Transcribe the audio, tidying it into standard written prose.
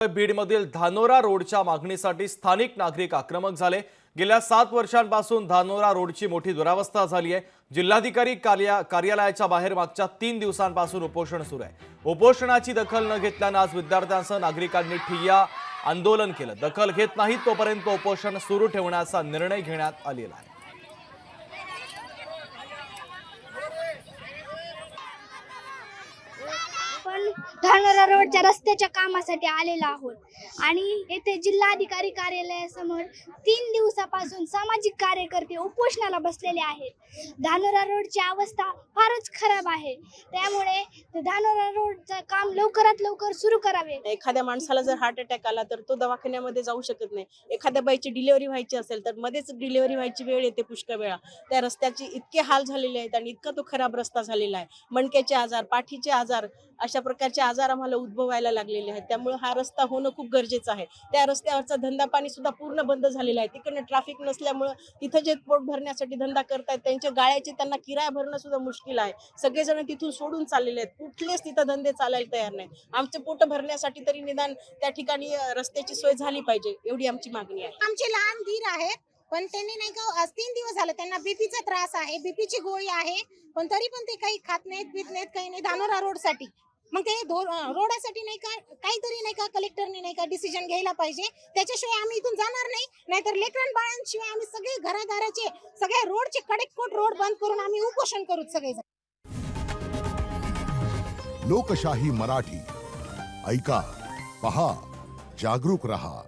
बीडमधील धानोरा रोडच्या मागणीसाठी स्थानिक नागरिक आक्रमक झाले। गेल्या 7 वर्षांपासून धानोरा रोडची मोठी दुरावस्था झाली आहे। जिल्हाधिकारी कार्यालयाच्या बाहेर मागच्या 3 दिवसांपासून उपोषण सुरू आहे। उपोषणाची दखल न घेतल्याने आज विद्यार्थ्यांसह नागरिकांनी ठिय्या आंदोलन केलं। दखल घेत नाही तोपर्यंत उपोषण सुरू ठेवण्याचा निर्णय घेण्यात आलेला आहे। पण धानोरा रोडच्या रस्त्याच्या कामासाठी आलेलो आहोत आणि येथे जिल्हाधिकारी कार्यालयासमोर 3 दिवसापासून सामाजिक कार्यकर्ते उपोषणाला बसलेले आहेत। धानोरा रोडची अवस्था फारच खराब आहे, त्यामुळे धानोरा रोडचं काम लवकरात लवकर सुरू करावे। एखाद्या माणसाला जर हार्ट अटॅक आला तर तो दवाखान्यामध्ये जाऊ शकत नाही। एखाद्या बाईची डिलिव्हरी व्हायची असेल तर मध्येच डिलिव्हरी व्हायची वेळ येते पुष्कळ वेळा। त्या रस्त्याची इतके हाल झालेले आहेत आणि इतका तो खराब रस्ता झालेला आहे। मणक्याचे आजार, पाठीचे आजार, अशा प्रकारचे आजार आम्हाला उद्भवायला लागलेले आहेत। त्यामुळे हा रस्ता होणं खूप गरजेचं आहे। त्या रस्त्यावरचा धंदा पाणी सुद्धा पूर्ण बंद झालेला आहे। तिकडनं ट्रॅफिक नसल्यामुळे तिथं जे पोट भरण्यासाठी धंदा करतायत त्यांच्या गाळ्याचे त्यांना किराया भरणं सुद्धा मुश्किल आहे। सगळेजण तिथून सोडून चाललेले आहेत, कुठलेच तिथं धंदे चालायला तयार नाहीत। आमचे पोट भरण्यासाठी तरी निदान त्या ठिकाणी रस्त्याची सोय झाली पाहिजे, एवढी आमची मागणी आहे। आमचे लहान धीर आहेत, पण त्यांनी नाही का 3 दिवस झाले त्यांना बीपीचा त्रास आहे, बीपीची गोळी आहे, पण तरी पण ते काही खात नाहीत, पित नाहीत, काही नाही धानोरा रोडसाठी। मग ते रोडासाठी नाही का काहीतरी नाही का कलेक्टरने नाही का डिसिजन घ्यायला पाहिजे। त्याच्याशिवाय आम्ही इथून जाणार नाही, नाहीतर लेकरं बाळांशिवाय आम्ही सगळे घरादाराचे सगळे रोडचे कडेकोट रोड बंद करून आम्ही उपोषण करू सगळे। लोकशाही मराठी ऐका, पहा, जागरूक रहा।